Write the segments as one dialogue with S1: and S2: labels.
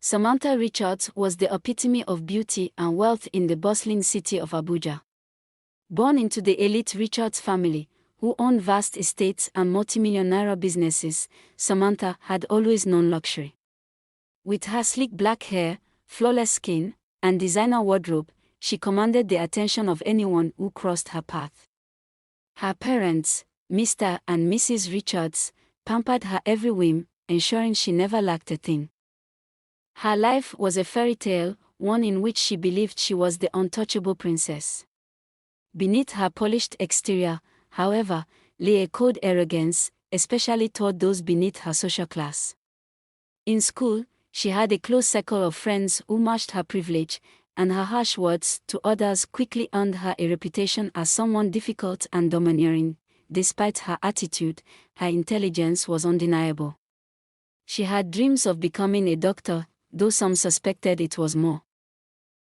S1: Samantha Richards was the epitome of beauty and wealth in the bustling city of Abuja. Born into the elite Richards family, who owned vast estates and multimillion-naira businesses, Samantha had always known luxury. With her sleek black hair, flawless skin, and designer wardrobe, she commanded the attention of anyone who crossed her path. Her parents, Mr. and Mrs. Richards, pampered her every whim, ensuring she never lacked a thing. Her life was a fairy tale, one in which she believed she was the untouchable princess. Beneath her polished exterior, however, lay a cold arrogance, especially toward those beneath her social class. In school, she had a close circle of friends who matched her privilege, and her harsh words to others quickly earned her a reputation as someone difficult and domineering. Despite her attitude, her intelligence was undeniable. She had dreams of becoming a doctor, though some suspected it was more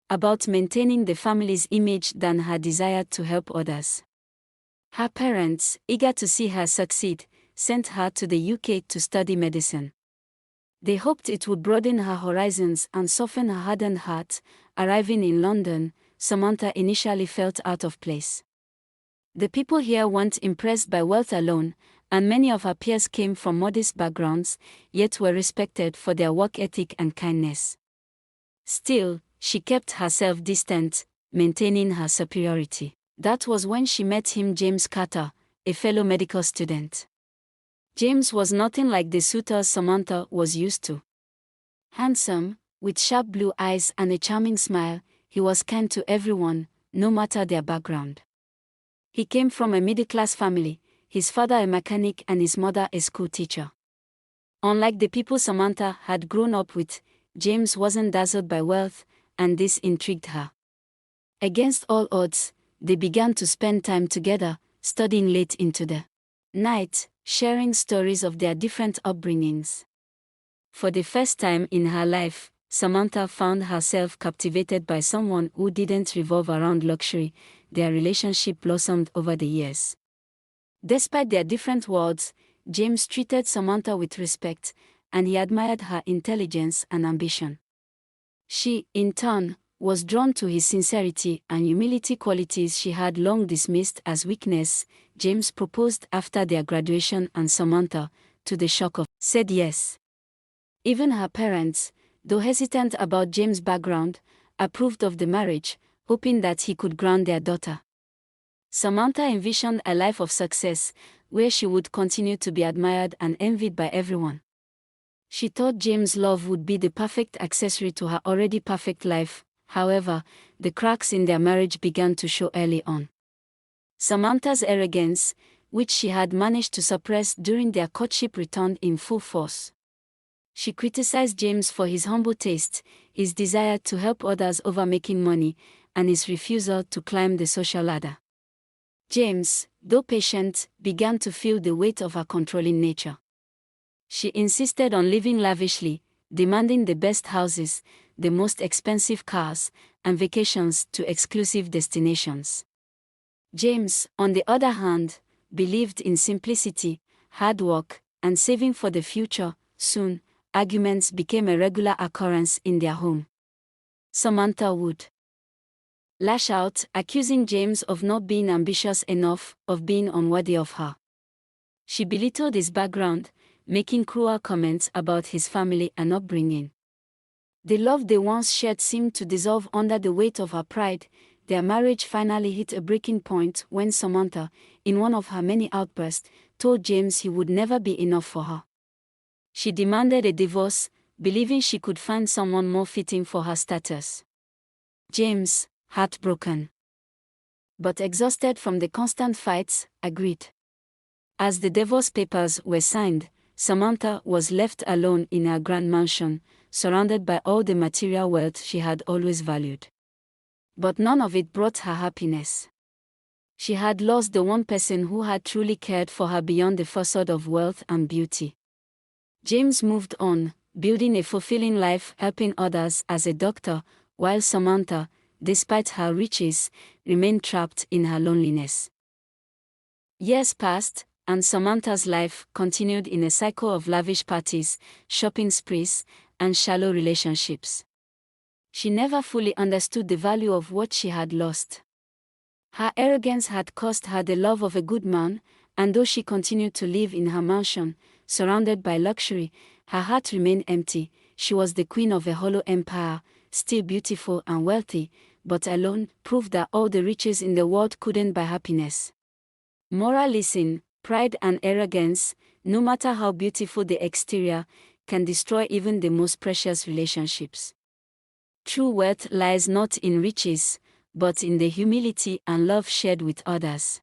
S1: about maintaining the family's image than her desire to help others. Her parents, eager to see her succeed, sent her to the UK to study medicine. They hoped it would broaden her horizons and soften her hardened heart. Arriving in London, Samantha initially felt out of place. The people here weren't impressed by wealth alone, and many of her peers came from modest backgrounds, yet were respected for their work ethic and kindness. Still, she kept herself distant, maintaining her superiority. That was when she met him, James Carter, a fellow medical student. James was nothing like the suitors Samantha was used to. Handsome, with sharp blue eyes and a charming smile, he was kind to everyone, no matter their background. He came from a middle-class family, his father a mechanic and his mother a school teacher. Unlike the people Samantha had grown up with, James wasn't dazzled by wealth, and this intrigued her. Against all odds, they began to spend time together, studying late into the night, sharing stories of their different upbringings. For the first time in her life, Samantha found herself captivated by someone who didn't revolve around luxury. Their relationship blossomed over the years. Despite their different worlds, James treated Samantha with respect, and he admired her intelligence and ambition. She, in turn, was drawn to his sincerity and humility, qualities she had long dismissed as weakness. James proposed after their graduation, and Samantha, to the shock of, said yes. Even her parents, though hesitant about James' background, approved of the marriage, hoping that he could ground their daughter. Samantha envisioned a life of success, where she would continue to be admired and envied by everyone. She thought James' love would be the perfect accessory to her already perfect life. However, the cracks in their marriage began to show early on. Samantha's arrogance, which she had managed to suppress during their courtship, returned in full force. She criticized James for his humble taste, his desire to help others over making money, and his refusal to climb the social ladder. James, though patient, began to feel the weight of her controlling nature. She insisted on living lavishly, demanding the best houses, the most expensive cars, and vacations to exclusive destinations. James, on the other hand, believed in simplicity, hard work, and saving for the future. Soon, arguments became a regular occurrence in their home. Samantha would lash out, accusing James of not being ambitious enough, of being unworthy of her. She belittled his background, making cruel comments about his family and upbringing. The love they once shared seemed to dissolve under the weight of her pride. Their marriage finally hit a breaking point when Samantha, in one of her many outbursts, told James he would never be enough for her. She demanded a divorce, believing she could find someone more fitting for her status. James, heartbroken but exhausted from the constant fights, agreed. As the divorce papers were signed, Samantha was left alone in her grand mansion, surrounded by all the material wealth she had always valued. But none of it brought her happiness. She had lost the one person who had truly cared for her beyond the facade of wealth and beauty. James moved on, building a fulfilling life, helping others as a doctor, while Samantha, despite her riches, remained trapped in her loneliness. Years passed, and Samantha's life continued in a cycle of lavish parties, shopping sprees, and shallow relationships. She never fully understood the value of what she had lost. Her arrogance had cost her the love of a good man, and though she continued to live in her mansion, surrounded by luxury, her heart remained empty. She was the queen of a hollow empire, still beautiful and wealthy, but alone, proof that all the riches in the world couldn't buy happiness. Moral lesson: pride and arrogance, no matter how beautiful the exterior, can destroy even the most precious relationships. True wealth lies not in riches, but in the humility and love shared with others.